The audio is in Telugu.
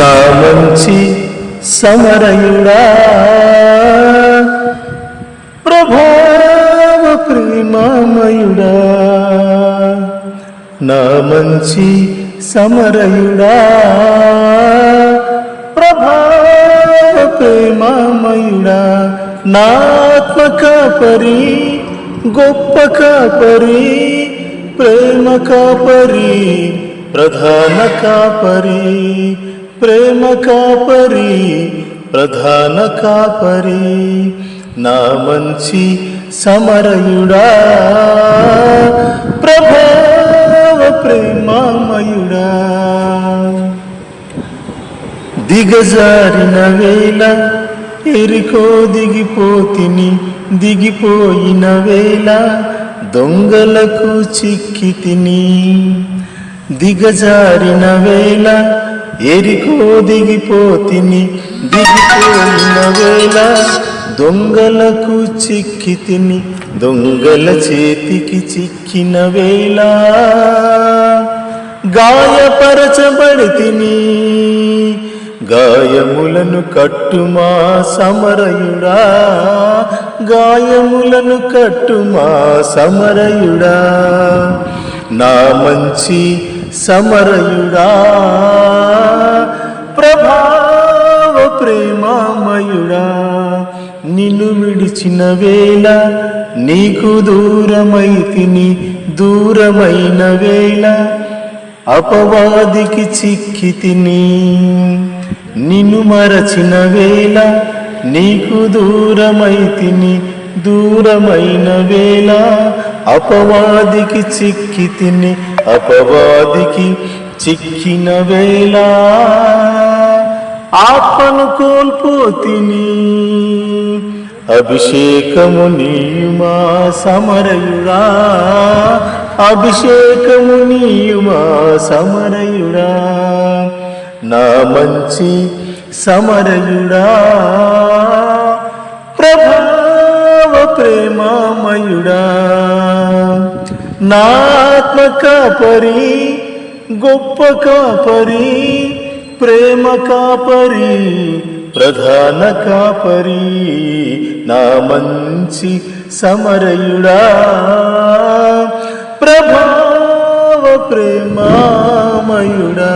నా మంచి సమరయుడా, ప్రభావ ప్రేమమయుడా, నా మంచి సమరయుడా, ప్రభావ ప్రేమమయుడా, నా ఆత్మ కాపరి, గొప్ప కాపరి, ప్రేమ కాపరి, ప్రధాన కాపరి, ప్రేమ కాపరి, ప్రధాన కాపరి, నా మంచి సమరయుడా, ప్రభావ ప్రేమమయుడా. దిగజారిన వేళ ఎరికో దిగిపోతిని, దిగిపోయిన వేళ దొంగలకు చిక్కితిని. దిగజారిన వేళ ఎరికో దిగిపోతిని, దిగిపోయిన వేళ దొంగలకు చిక్కితిని. దొంగల చేతికి చిక్కిన వేళ గాయపరచబడితిని. గాయములను కట్టుమా సమరయుడా, గాయములను కట్టుమా సమరయుడా, నా మంచి సమరయుడా, ప్రభావ ప్రేమమయుడా. నిన్ను విడిచిన వేళ నీకు దూరమైతిని, దూరమైన వేళ అపవాదికి చిక్కితిని. నిన్ను మరచిన వేళ నీకు దూరమైతిని, దూరమైన వేళ అపవాదికి చిక్కితిని. అపవాదికి చిక్కిన వేళ ఆత్మను కోల్పోతిని. అభిషేకము నీయుమా సమరయుడా, అభిషేకము నీయుమా సమరయుడా, నా మంచి సమరయుడా, ప్రభావ ప్రేమమయుడా, నా ఆత్మ కాపరి, గొప్ప కాపరి, ప్రేమ కాపరి, ప్రధాన కాపరి, నా మంచి సమరయుడా, ప్రభావ ప్రేమమయుడా.